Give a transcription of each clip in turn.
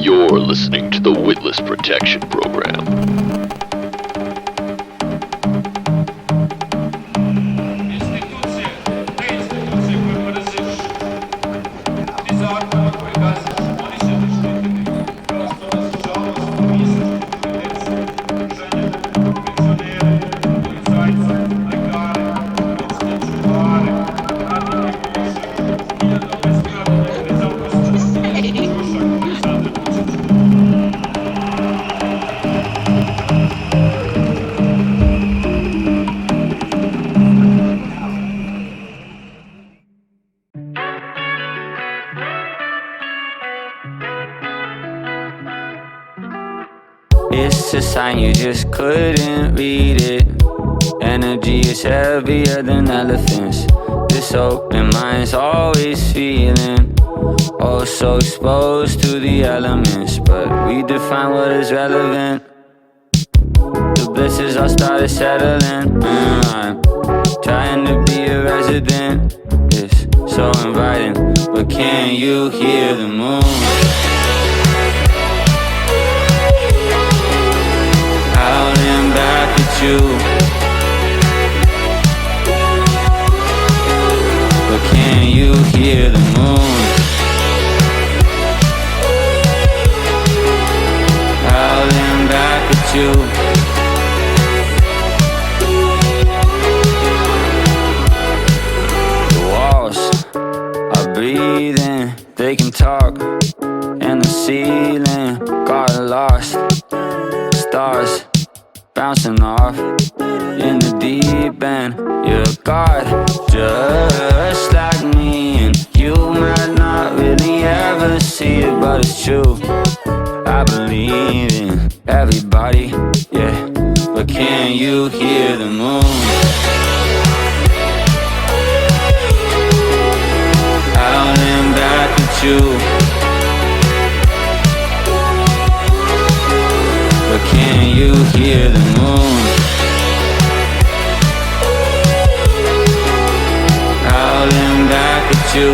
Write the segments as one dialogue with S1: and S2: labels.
S1: You're listening to the Witless Protection Program.
S2: It's a sign you just couldn't read it. Energy is heavier than elephants. This open mind's always feeling oh so exposed to the elements, but we define what is relevant. The blisses all started settling. I'm trying to be a resident. It's so inviting, but can you hear the moon? Out and back at you, but can you hear the moon? Out and back at you. The walls are breathing, they can talk, and the ceiling got lost. Stars bouncing off in the deep end. You're a god, just like me, and you might not really ever see it, but it's true. I believe in everybody, yeah, but can you hear the moon? Out and back at you. But can you hear the moon? Out and back at you.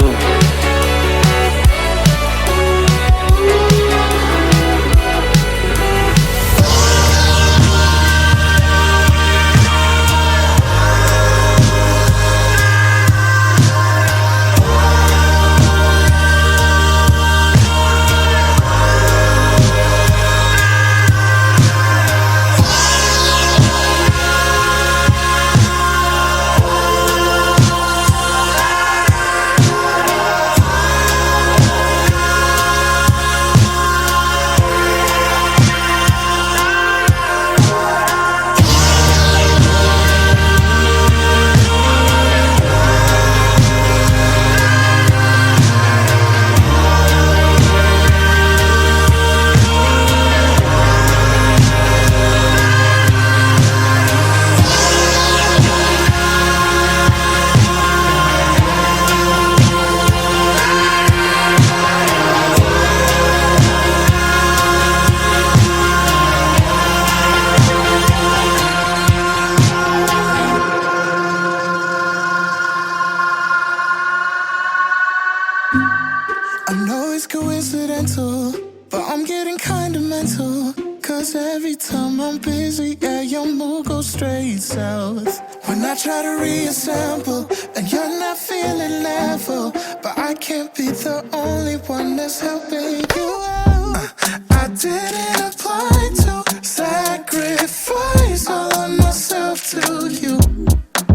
S3: I know it's coincidental, but I'm getting kinda mental. Cause every time I'm busy, yeah, your mood goes straight south. When I try to reassemble, and you're not feeling level, but I can't be the only one that's helping you out. I didn't apply to sacrifice all of myself to you.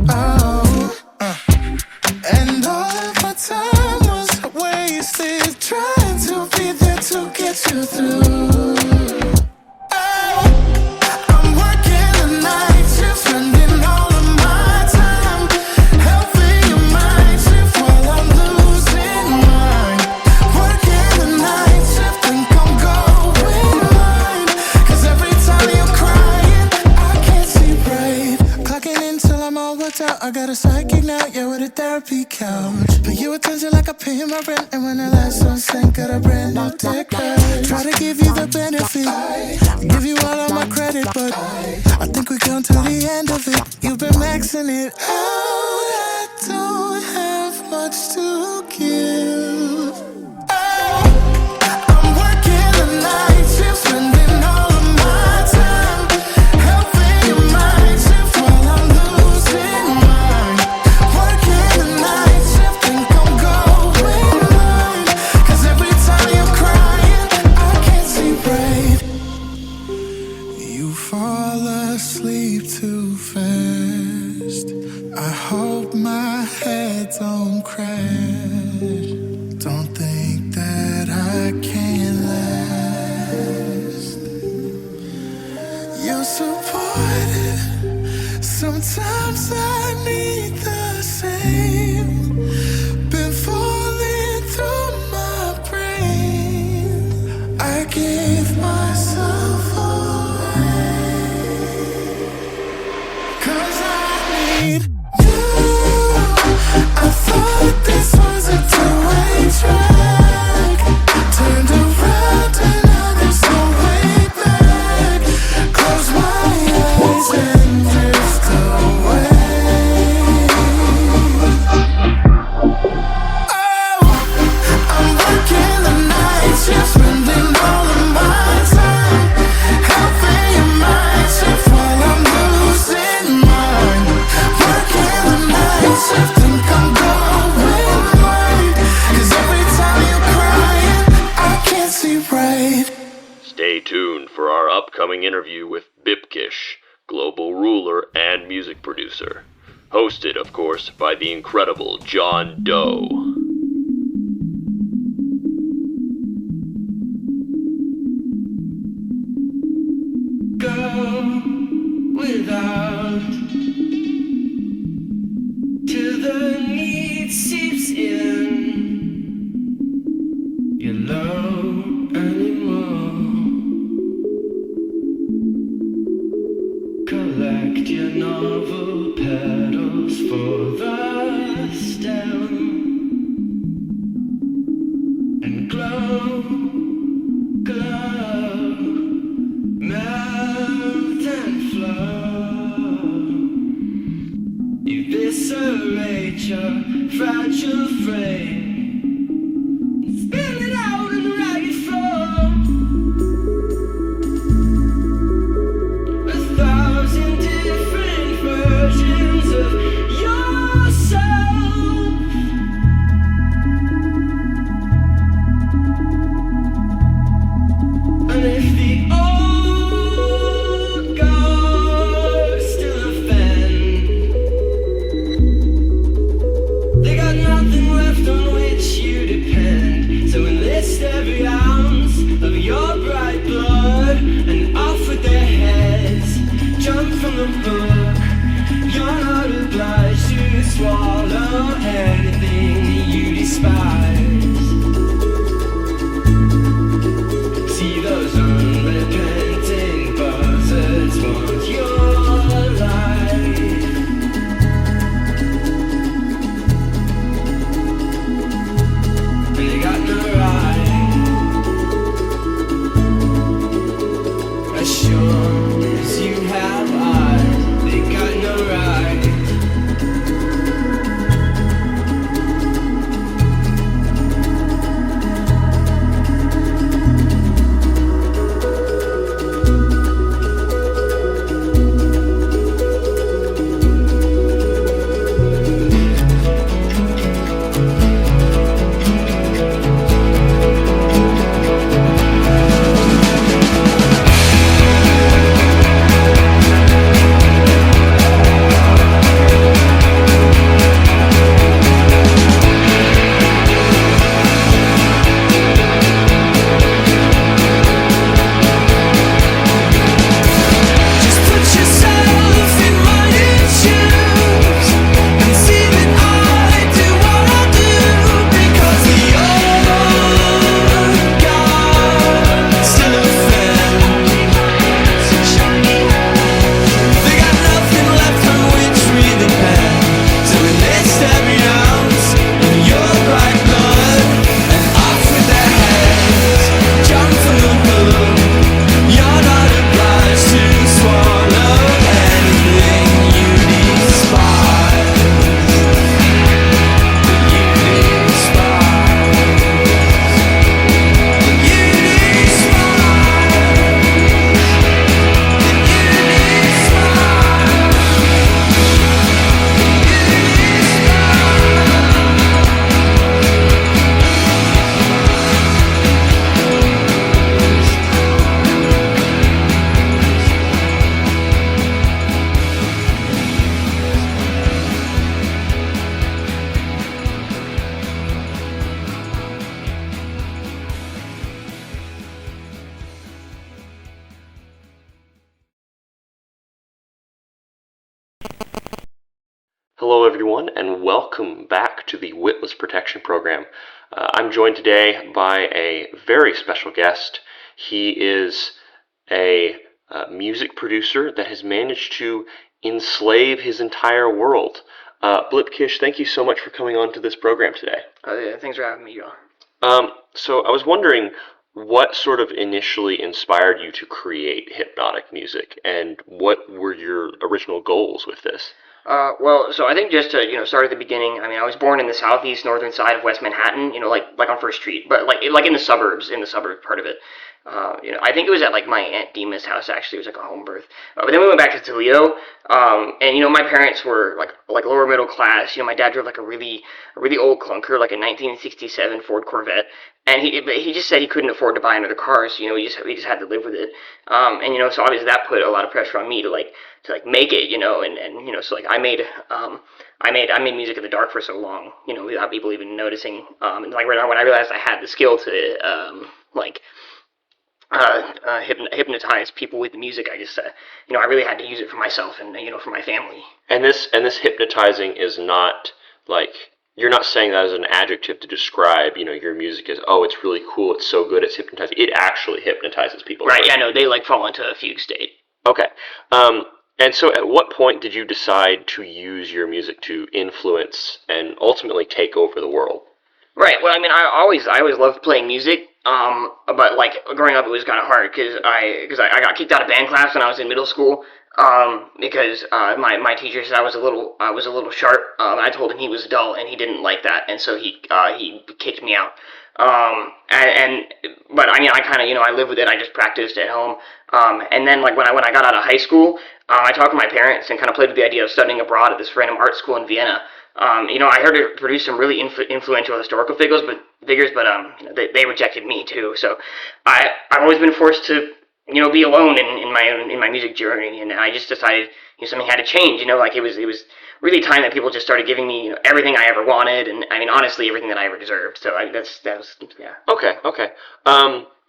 S3: Oh, stressed out, I got a psychic now, yeah, with a therapy couch. Pay you attention like I pay my rent, and when the last song sank, got a brand new ticker. Try to give you the benefit, give you all of my credit, but I think we come to the end of it. You've been maxing it out, I don't have much to give. I'm working the night shift, spending all of my time helping your mind shift while I'm losing mine. Working the night shift, think I'm going blind, 'cause every time you're crying, I can't see bright. You fall asleep too fast. I hope my head don't crash. Don't think that I can last. You're supportive. Sometimes I need the same. Been falling through my brain. I gave myself away, 'cause I need you. I thought this was a two-way track. Turned around and now there's no way back. Close my eyes and drift away. Oh, I'm working the night shift, spending all of my time helping your mind shift while I'm losing mine. Working the night shift, think I'm going blind, 'cause every time you're crying, I can't see right.
S1: Stay tuned for our upcoming interview with Bipkish, global ruler and music producer. Hosted, of course, by the incredible John Doe.
S4: Go without till the need seeps in. You're low anymore. Collect your novel petals for the stem and glow, glow, melt and flow. Eviscerate your fragile frame. Spin it out in the ragged floor. 1,000 different
S1: Hello, everyone, and welcome back to the Witless Protection Program. I'm joined today by a very special guest. He is a music producer that has managed to enslave his entire world. Blipkish, thank you so much for coming on to this program today.
S5: Yeah, thanks for having me, John.
S1: So I was wondering what sort of initially inspired you to create hypnotic music, and what were your original goals with this?
S5: So I think just to start at the beginning. I mean, I was born in the southeast northern side of West Manhattan. Like on First Street, but like in the suburbs part of it. I think it was at like my Aunt Dima's house. Actually, it was like a home birth. But then we went back to Toledo, and my parents were like lower middle class. My dad drove like a really old clunker, like a 1967 Ford Corvette, and he just said he couldn't afford to buy another car, so we just had to live with it. So obviously that put a lot of pressure on me to make it, so like I made music in the dark for so long, without people even noticing. And like when I realized I had the skill to hypnotize people with the music, I just I really had to use it for myself and for my family.
S1: And this hypnotizing is not like, you're not saying that as an adjective to describe, your music as, oh, it's really cool, it's so good, it's hypnotizing. It actually hypnotizes people.
S5: Right, yeah, no, they fall into a fugue state.
S1: Okay. And so at what point did you decide to use your music to influence and ultimately take over the world?
S5: Right, well, I mean, I always loved playing music, but like growing up it was kind of hard because I got kicked out of band class when I was in middle school. Because my teacher said I was a little sharp. I told him he was dull, and he didn't like that, and so he kicked me out. But I mean, I kind of I lived with it. I just practiced at home. And then like when I got out of high school, I talked to my parents and kind of played with the idea of studying abroad at this random art school in Vienna. I heard it produced some really influential historical figures, but they rejected me too. So I've always been forced to be alone in my music journey, and I just decided something had to change. Like it was really time that people just started giving me everything I ever wanted, and I mean honestly everything that I ever deserved. So that was yeah.
S1: Okay.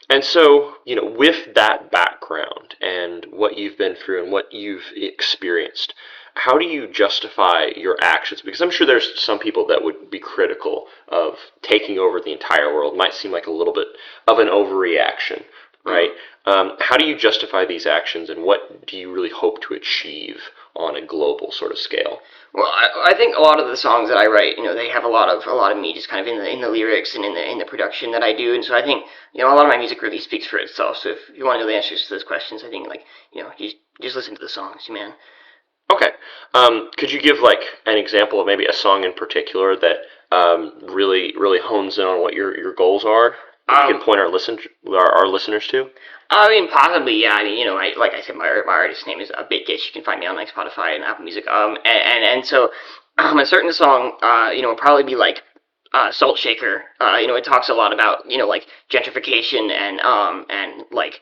S1: And so with that background and what you've been through and what you've experienced, how do you justify your actions? Because I'm sure there's some people that would be critical of taking over the entire world. It might seem like a little bit of an overreaction, right? How do you justify these actions, and what do you really hope to achieve on a global sort of scale?
S5: Well, I think a lot of the songs that I write, they have a lot of me just kind of in the lyrics and in the production that I do, and so I think a lot of my music really speaks for itself. So if you want to know the answers to those questions, I think you just listen to the songs, man.
S1: Okay. Could you give like an example of maybe a song in particular that really hones in on what your goals are? You can point our listeners to.
S5: I mean, possibly, yeah. I mean, like I said, my artist name is Bitkish. You can find me on like Spotify and Apple Music. So a certain song, would probably be like Salt Shaker. It talks a lot about like gentrification and like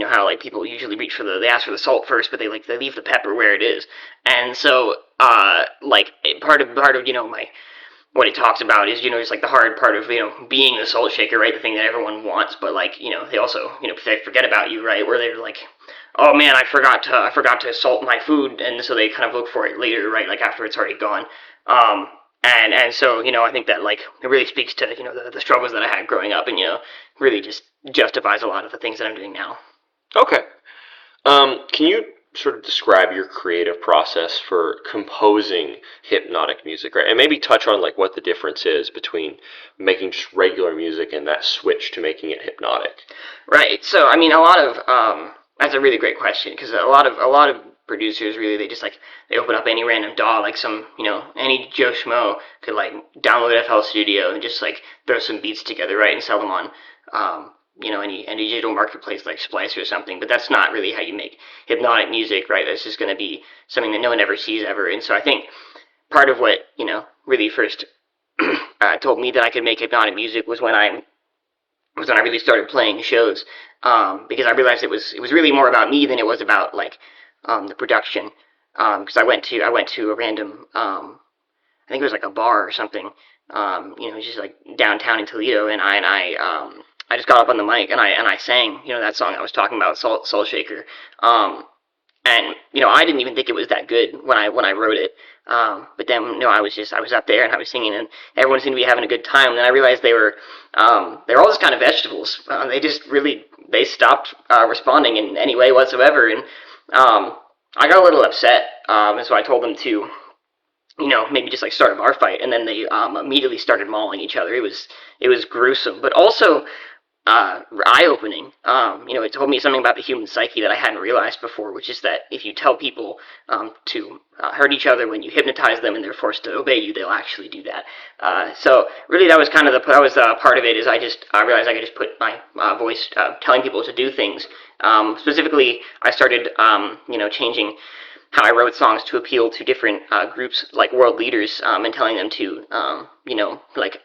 S5: how like people usually they ask for the salt first, but they leave the pepper where it is. And so like part of my what it talks about is just like the hard part of being the salt shaker, right? The thing that everyone wants, but like they also they forget about you, right? Where they're like, oh man, I forgot to salt my food, and so they kind of look for it later, right? Like after it's already gone. And so I think that like it really speaks to the struggles that I had growing up, and really just justifies a lot of the things that I'm doing now.
S1: Okay. Can you sort of describe your creative process for composing hypnotic music, right? And maybe touch on like what the difference is between making just regular music and that switch to making it hypnotic.
S5: Right. So I mean, a lot of that's a really great question, because a lot of producers really they open up any random DAW, like some any Joe Schmo could like download FL Studio and just like throw some beats together, right, and sell them on any digital marketplace like Splice or something. But that's not really how you make hypnotic music, right? That's just going to be something that no one ever sees ever. And so I think part of what really first told me that I could make hypnotic music was when I really started playing shows, because I realized it was really more about me than it was about like the production. Because I went to a random I think it was like a bar or something, just like downtown in Toledo, and I just got up on the mic and I sang, that song I was talking about, Soul Shaker. And and I didn't even think it was that good when I wrote it. But then I was up there and I was singing, and everyone seemed to be having a good time. And then I realized they're all just kind of vegetables. They stopped responding in any way whatsoever, and I got a little upset. And so I told them to maybe just like start a bar fight, and then they immediately started mauling each other. It was gruesome, but also eye-opening. It told me something about the human psyche that I hadn't realized before, which is that if you tell people to hurt each other when you hypnotize them and they're forced to obey you, they'll actually do that. So really, that was kind of part of it. Is I realized I could just put my voice telling people to do things. Specifically, I started changing how I wrote songs to appeal to different groups like world leaders, and telling them to like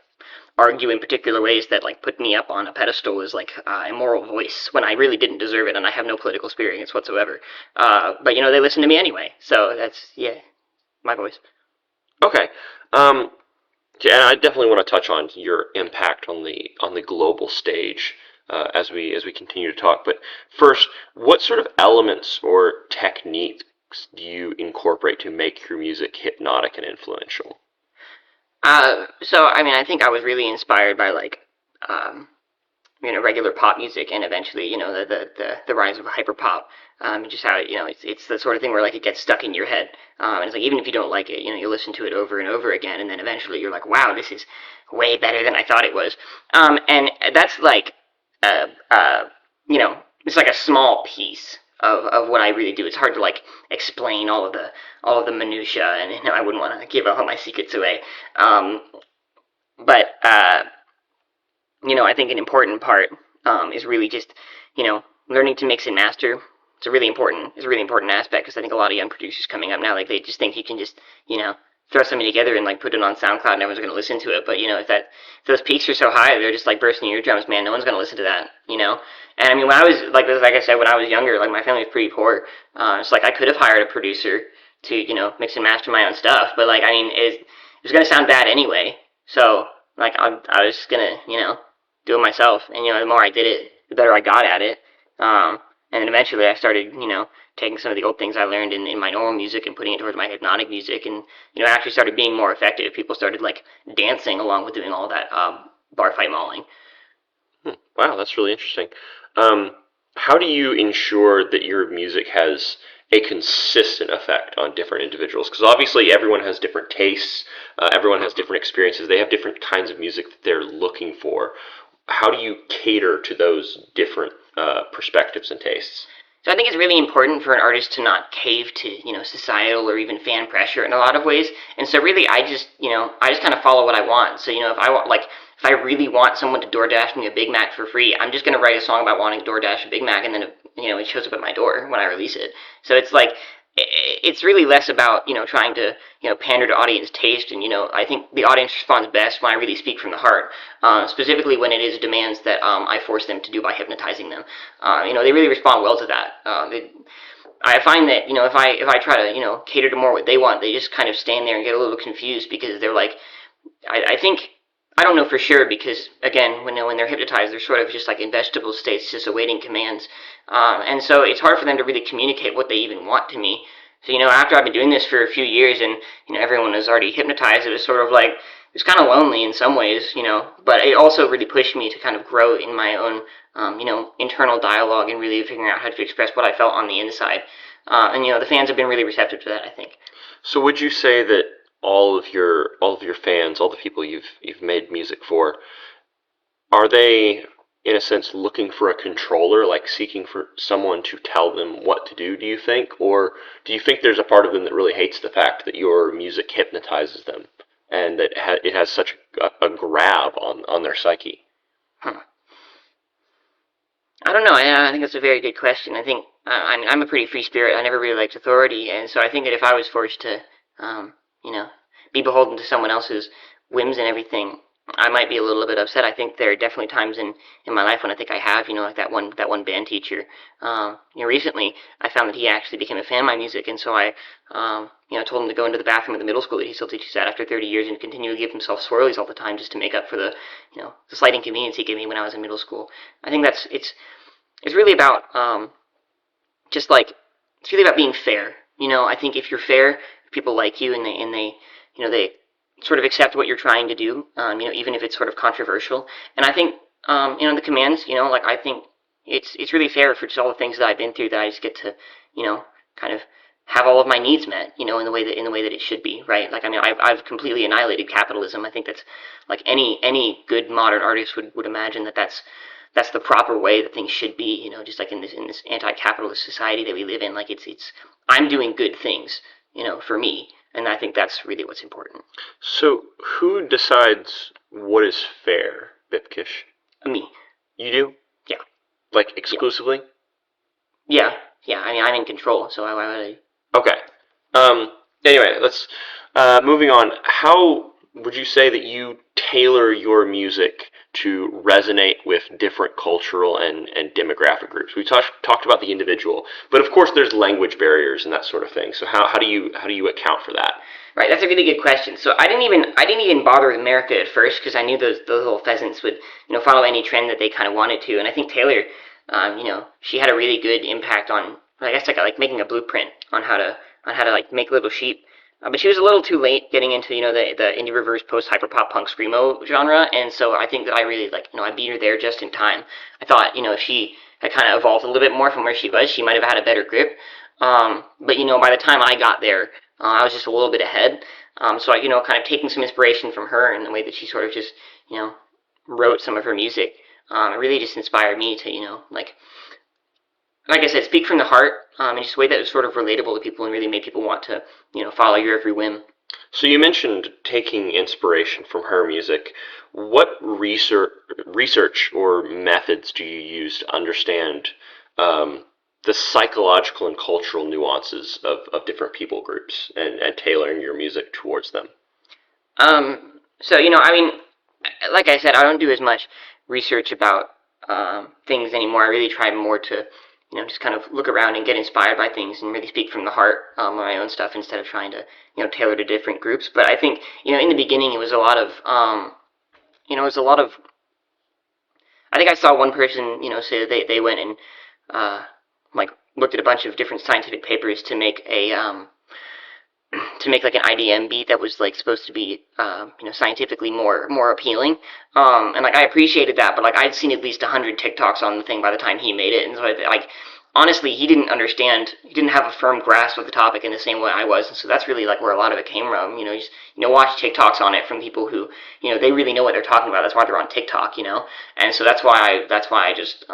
S5: argue in particular ways that like put me up on a pedestal as like a moral voice when I really didn't deserve it, and I have no political experience whatsoever. But they listen to me anyway, so that's my voice.
S1: Okay. Yeah, and I definitely want to touch on your impact on the global stage as we continue to talk. But first, what sort of elements or techniques do you incorporate to make your music hypnotic and influential?
S5: So I mean, I think I was really inspired by like regular pop music, and eventually the rise of hyperpop. Just how it's the sort of thing where like it gets stuck in your head, and it's like even if you don't like it, you listen to it over and over again, and then eventually you're like, wow, this is way better than I thought it was. And that's like it's like a small piece of what I really do. It's hard to like explain all of the minutia, and I wouldn't want to give all my secrets away. But I think an important part is really just learning to mix and master. It's a really important aspect, because I think a lot of young producers coming up now, like they just think you can just throw something together and like put it on SoundCloud and everyone's going to listen to it. But if those peaks are so high, they're just like bursting your eardrums, man. No one's going to listen to that. And I mean, when I was like I said, when I was younger, like my family was pretty poor. It's like I could have hired a producer to mix and master my own stuff, but like I mean, it was going to sound bad anyway. So like I was just gonna do it myself, and the more I did it, the better I got at it. And then eventually I started taking some of the old things I learned in my normal music and putting it towards my hypnotic music, and actually started being more effective. People started like dancing along with doing all that bar fight mauling.
S1: Wow, that's really interesting. How do you ensure that your music has a consistent effect on different individuals? Because obviously everyone has different tastes, everyone has different experiences, they have different kinds of music that they're looking for. How do you cater to those different perspectives and tastes?
S5: So I think it's really important for an artist to not cave to societal or even fan pressure in a lot of ways. And so really I just kind of follow what I want. So if I really want someone to DoorDash me a Big Mac for free, I'm just going to write a song about wanting to DoorDash a Big Mac, and then it shows up at my door when I release it. So it's like it's really less about trying to pander to audience taste, and I think the audience responds best when I really speak from the heart, specifically when it is demands that I force them to do by hypnotizing them. They really respond well to that. I find that if I try to cater to more what they want, they just kind of stand there and get a little confused, because they're like, I think, I don't know for sure, because again, when they're hypnotized, they're sort of just like in vegetable states, just awaiting commands, and so it's hard for them to really communicate what they even want to me. So after I've been doing this for a few years, and everyone was already hypnotized, it was sort of like, it was kind of lonely in some ways, but it also really pushed me to kind of grow in my own internal dialogue, and really figuring out how to express what I felt on the inside. And the fans have been really receptive to that, I think.
S1: So would you say that all of your fans, all the people you've made music for, are they in a sense looking for a controller, like seeking for someone to tell them what to do, do you think? Or do you think there's a part of them that really hates the fact that your music hypnotizes them, and that it has such a grab on their psyche?
S5: I don't know. I think that's a very good question. I think I'm a pretty free spirit. I never really liked authority, and so I think that if I was forced to be beholden to someone else's whims and everything, I might be a little bit upset. I think there are definitely times in my life when I think I have, like that one band teacher. Recently I found that he actually became a fan of my music, and so I told him to go into the bathroom at the middle school that he still teaches at after 30 years, and continue to give himself swirlies all the time, just to make up for the slight inconvenience he gave me when I was in middle school. I think it's really about just like it's really about being fair. I think if you're fair, people like you, and they sort of accept what you're trying to do, even if it's sort of controversial. And I think, the commands, like I think it's really fair for just all the things that I've been through, that I just get to, kind of have all of my needs met, in the way that it should be, right? Like, I mean, I've completely annihilated capitalism. I think that's like any good modern artist would imagine that's the proper way that things should be, just like in this anti-capitalist society that we live in. Like, it's I'm doing good things, for me, and I think that's really what's important.
S1: So, who decides what is fair, Bipkish?
S5: Me.
S1: You do?
S5: Yeah.
S1: Like, exclusively?
S5: Yeah. I mean, I'm in control, so why would I?
S1: Okay. Anyway, let's moving on. How would you say that you tailor your music to resonate with different cultural and demographic groups? We talked about the individual, but of course there's language barriers and that sort of thing. So how do you account for that?
S5: Right, that's a really good question. So I didn't even bother with America at first, because I knew those little pheasants would follow any trend that they kind of wanted to. And I think Taylor, she had a really good impact on, I guess, like making a blueprint on how to like make little sheep. But she was a little too late getting into the indie reverse post hyperpop punk screamo genre, and so I think that I really I beat her there just in time. I thought if she had kind of evolved a little bit more from where she was, she might have had a better grip. But by the time I got there, I was just a little bit ahead. So I kind of taking some inspiration from her and the way that she sort of just wrote some of her music. It really just inspired me to like I said, speak from the heart, in just a way that was sort of relatable to people and really made people want to, follow your every whim.
S1: So you mentioned taking inspiration from her music. What research or methods do you use to understand the psychological and cultural nuances of different people groups and tailoring your music towards them?
S5: So, I mean, like I said, I don't do as much research about things anymore. I really try more to just kind of look around and get inspired by things and really speak from the heart on my own stuff, instead of trying to, tailor to different groups. But I think, in the beginning it was a lot of, I think I saw one person, say that they went and, looked at a bunch of different scientific papers to make like an IDM beat that was supposed to be scientifically more appealing, and I appreciated that, but I'd seen at least 100 TikToks on the thing by the time he made it, and so honestly, he didn't have a firm grasp of the topic in the same way I was, and so that's really where a lot of it came from. Just watch TikToks on it from people who they really know what they're talking about. That's why they're on TikTok, and so that's why I just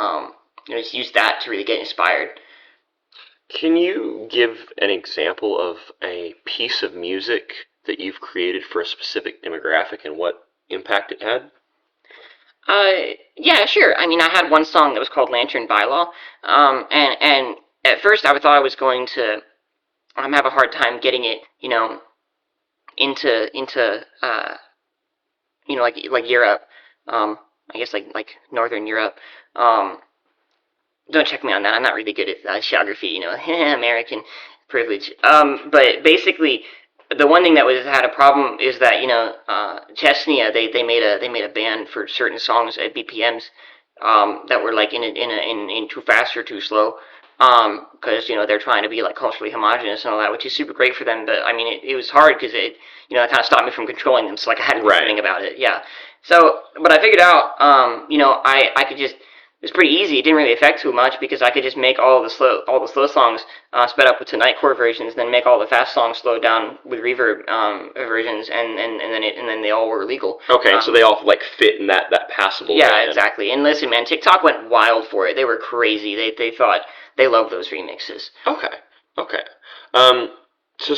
S5: just used that to really get inspired.
S1: Can you give an example of a piece of music that you've created for a specific demographic and what impact it had?
S5: Yeah, sure. I mean, I had one song that was called Lantern Bylaw, and at first I thought I was going to have a hard time getting it, into like Europe, I guess like Northern Europe. Don't check me on that. I'm not really good at geography, American privilege. But basically, the one thing that had a problem is that Chechnya they made a ban for certain songs at BPMs that were in too fast or too slow, because they're trying to be culturally homogenous and all that, which is super great for them. But I mean, it was hard because it kind of stopped me from controlling them. So I had to do something about it. Yeah. So, but I figured out, I could just. It was pretty easy. It didn't really affect too much because I could just make all the slow songs sped up to nightcore versions, then make all the fast songs slowed down with reverb versions, and then they all were legal.
S1: Okay, so they all fit in that passable.
S5: Yeah,
S1: band.
S5: Exactly. And listen, man, TikTok went wild for it. They were crazy. They thought they loved those remixes.
S1: Okay. So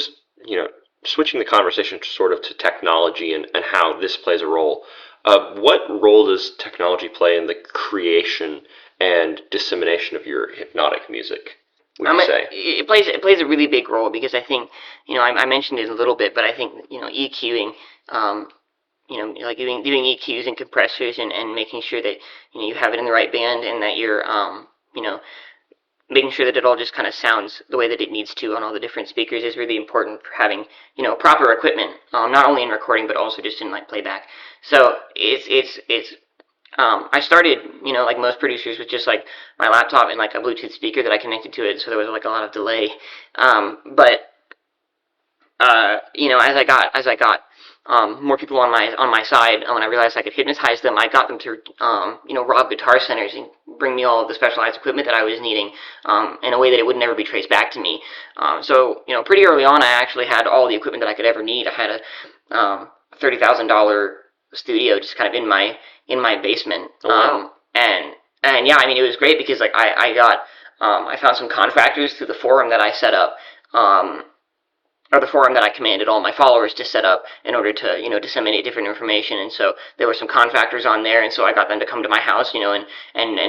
S1: switching the conversation sort of to technology and how this plays a role. What role does technology play in the creation and dissemination of your hypnotic music, would you say?
S5: It plays a really big role because I think, I mentioned it a little bit, but I think, EQing, doing EQs and compressors and making sure that, you have it in the right band and that you're, making sure that it all just kind of sounds the way that it needs to on all the different speakers is really important for having, proper equipment, not only in recording, but also just in playback. So it's I started, like most producers, with just like my laptop and like a Bluetooth speaker that I connected to it, so there was like a lot of delay. But as I got more people on my side, when I realized I could hypnotize them, I got them to rob guitar centers and bring me all of the specialized equipment that I was needing in a way that it would never be traced back to me. So pretty early on, I actually had all the equipment that I could ever need. I had a $30,000 studio just kind of in my basement.
S1: Oh, wow.
S5: And yeah, I mean, it was great because like I found some contractors through the forum that I set up. Or the forum that I commanded all my followers to set up in order to, disseminate different information. And so there were some contractors on there, and so I got them to come to my house, and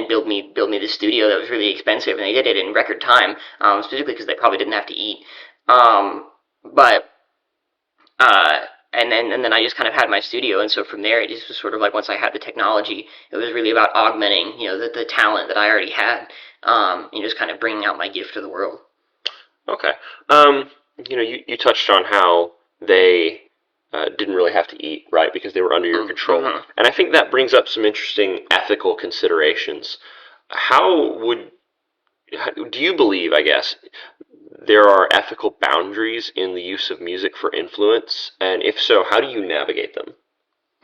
S5: build me this studio that was really expensive, and they did it in record time, specifically because they probably didn't have to eat. But and then I just kind of had my studio, and so from there it just was sort of like, once I had the technology, it was really about augmenting, the talent that I already had, and just kind of bringing out my gift to the world.
S1: Okay. You touched on how they didn't really have to eat, right, because they were under your control.
S5: Mm-hmm.
S1: And I think that brings up some interesting ethical considerations. Do you believe, I guess, there are ethical boundaries in the use of music for influence? And if so, how do you navigate them?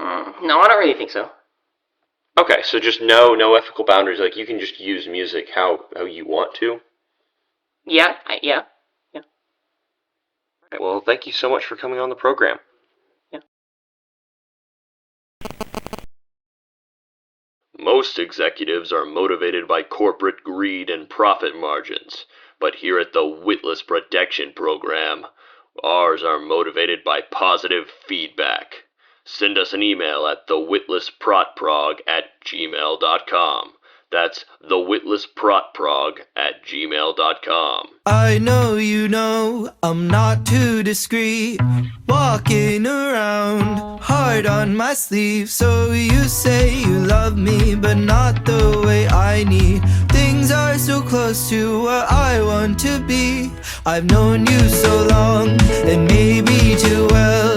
S5: No, I don't really think so.
S1: Okay, so just no ethical boundaries. Like, you can just use music how you want to?
S5: Yeah.
S1: Well, thank you so much for coming on the program.
S5: Yeah.
S1: Most executives are motivated by corporate greed and profit margins, but here at the Witless Protection Program, ours are motivated by positive feedback. Send us an email at thewitlessprotprog@gmail.com. That's thewitlessprotprog@gmail.com.
S3: I know you know I'm not too discreet, walking around, heart on my sleeve. So you say you love me, but not the way I need. Things are so close to what I want to be. I've known you so long, and maybe too well.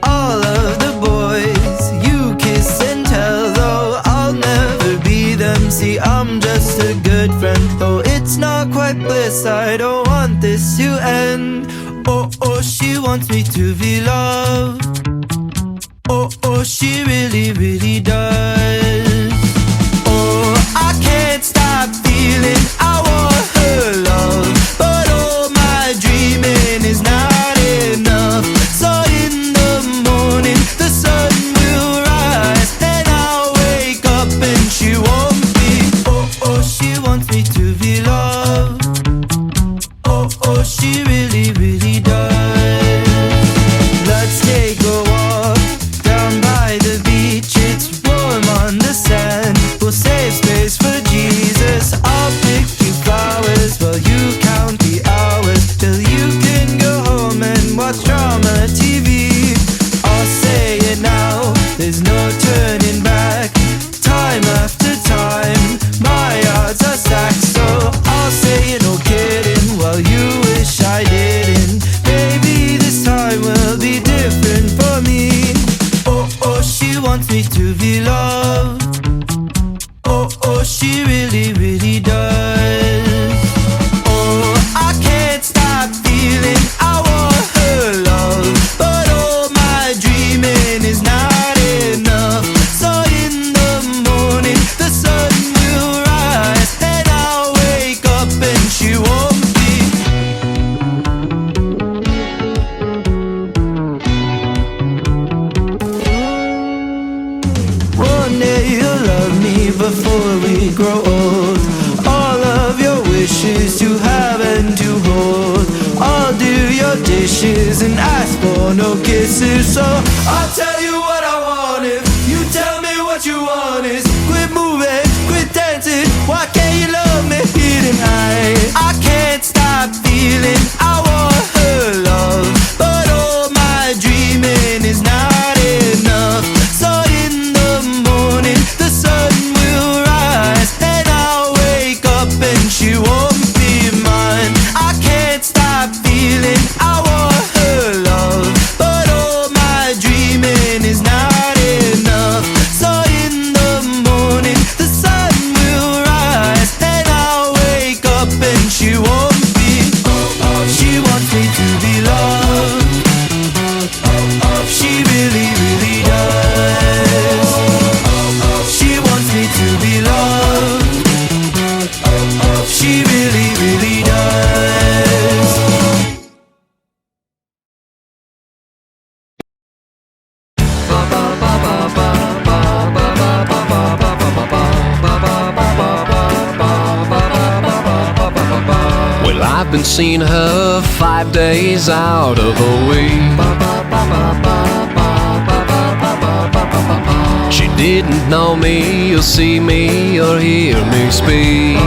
S3: All of the boys you kiss and tell, though I'll never be them. See, I'm just a good friend, though it's not quite bliss. I don't want this to end. Oh, she wants me to be loved. Oh, she really, really does. Oh, I can't stop feeling I want her love, but all my dreaming is not enough. So in the morning the sun will rise, and I'll wake up and she won't be. Oh, she wants me to be loved. Oh, she really, really does. Let's take a walk down by the beach. It's warm on the sand. We'll save space for Jesus. I'll pick you flowers while you count the hours till you can go home and watch drama TV. I'll say it now, there's no turning back. Time after time, my odds are stacked. So I'll say it, no kidding, while you wish I didn't. Maybe this time will be different for me. Oh, she wants me to be loved. Oh, she really, really does. Oh, I can't stop feeling I want her love, but all my dreaming is not enough. So in the morning the sun will rise, and I'll wake up and she won't be. One day you'll love me before we grow old. All of your wishes to have and to hold. I'll do your dishes and ask for no kisses. So I'll tell you what I want if you tell me what you want is. Quit moving, quit dancing. Why can't you love me here tonight? I can't stop feeling I want her love, but all my dreaming is not enough. So in the morning the sun will rise, and I'll wake up and she won't be mine. I can't stop feeling I want her love, but all my dreaming is not enough. So in the morning
S6: I've been seeing her 5 days out of the week. She didn't know me or see me or hear me speak.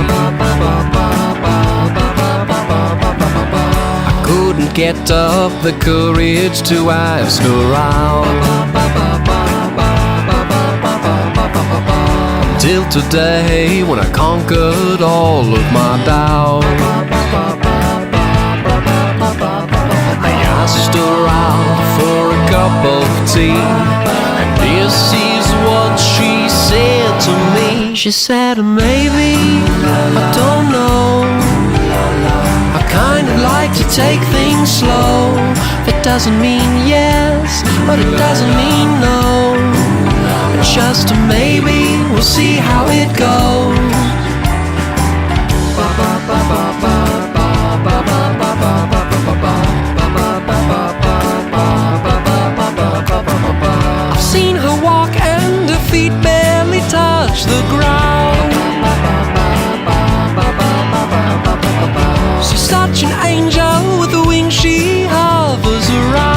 S6: I couldn't get up the courage to ask her out. Till today, when I conquered all of my doubt, I asked her out for a cup of tea, and this is what she said to me. She said, maybe, I don't know, I kind of like to take things slow. It doesn't mean yes, but it doesn't mean no. Just a maybe, we'll see how it goes. I've seen her walk and her feet barely touch the ground. She's such an angel with the wings she hovers around.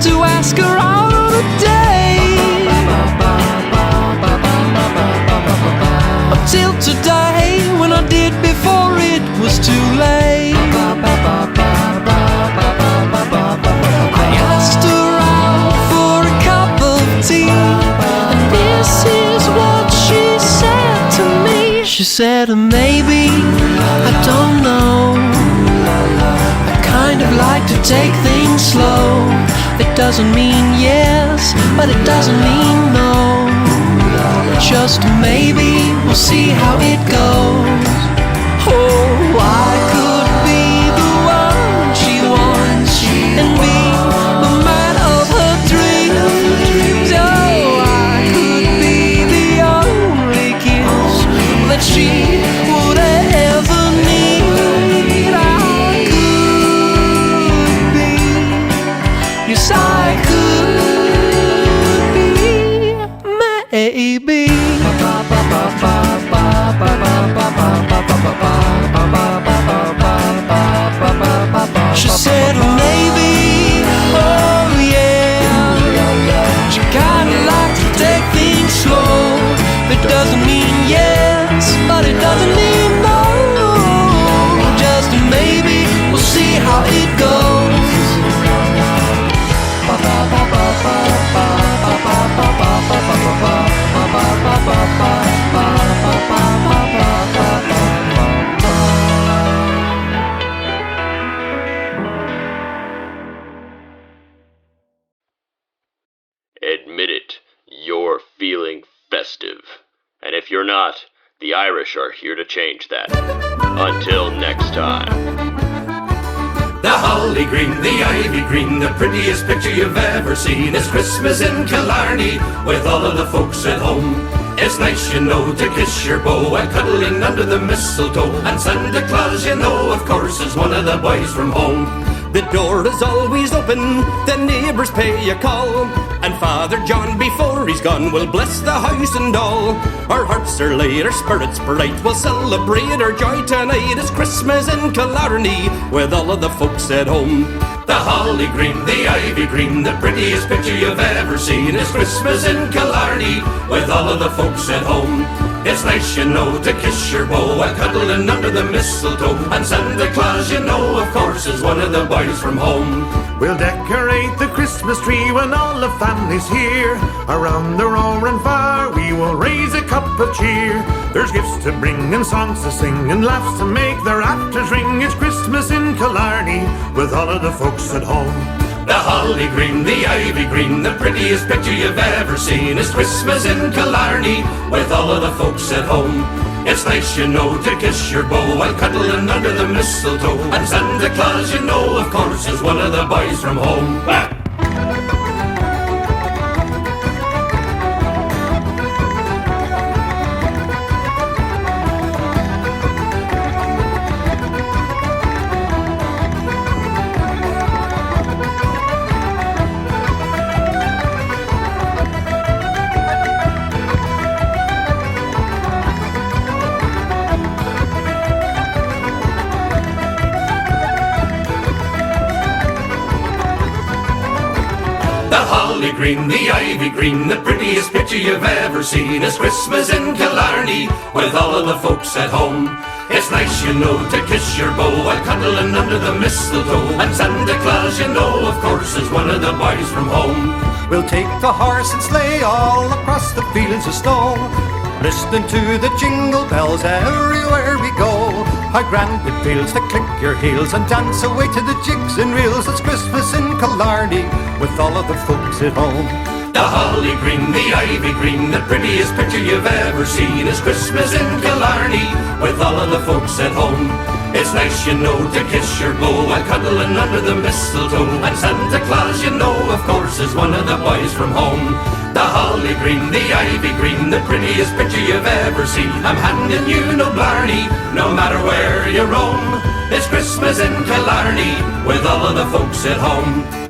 S6: To ask her out on a date. Until today, when I did before it was too late. I asked her out for a cup of tea, and this is what she said to me. She said, maybe, I don't know, I kind of like to take things slow. It doesn't mean yes, but it doesn't mean no. Just maybe, we'll see how it goes. Oh, I could be the one she wants and be the man of her dreams. Oh, I could be the only kiss that she would ever need. I could be, yes, I could be, maybe. She said maybe, oh yeah. She kinda likes to take things slow. It doesn't mean yes, but it doesn't mean no. Just maybe, we'll see how it goes.
S1: Admit it, you're feeling festive. And if you're not, the Irish are here to change that. Until next time.
S7: The holly green, the ivy green, the prettiest picture you've ever seen. It's Christmas in Killarney with all of the folks at home. It's nice, you know, to kiss your beau and cuddling under the mistletoe. And Santa Claus, you know, of course, is one of the boys from home. The door is always open, the neighbours pay a call, and Father John, before he's gone, will bless the house and all. Our hearts are light, our spirits bright, we'll celebrate our joy tonight. It's Christmas in Killarney with all of the folks at home. The holly green, the ivy green, the prettiest picture you've ever seen. It's Christmas in Killarney with all of the folks at home. It's nice, you know, to kiss your beau and cuddling under the mistletoe. And Santa Claus, you know, of course, is one of the boys from home.
S8: We'll decorate the Christmas tree when all the family's here. Around the roaring fire we will raise a cup of cheer. There's gifts to bring and songs to sing and laughs to make the rafters ring. It's Christmas in Killarney with all of the folks at home.
S7: The holly green, the ivy green, the prettiest picture you've ever seen. It's Christmas in Killarney with all of the folks at home. It's nice, you know, to kiss your beau while cuddling under the mistletoe. And Santa Claus, you know, of course, is one of the boys from home. green, the ivy green, the prettiest picture you've ever seen. It's Christmas in Killarney with all of the folks at home. It's nice, you know, to kiss your beau while cuddling under the mistletoe. And Santa Claus, you know, of course, is one of the boys from home.
S9: We'll take the horse and sleigh all across the fields of snow, listening to the jingle bells everywhere we go. How grand it feels to click your heels and dance away to the jigs and reels. It's Christmas in Killarney with all of the folks at home.
S7: The holly green, the ivy green, the prettiest picture you've ever seen. Is Christmas in Killarney with all of the folks at home. It's nice, you know, to kiss your beau while cuddling under the mistletoe. And Santa Claus, you know, of course, is one of the boys from home. The holly green, the ivy green, the prettiest picture you've ever seen. I'm handing you no blarney, no matter where you roam. It's Christmas in Killarney with all of the folks at home.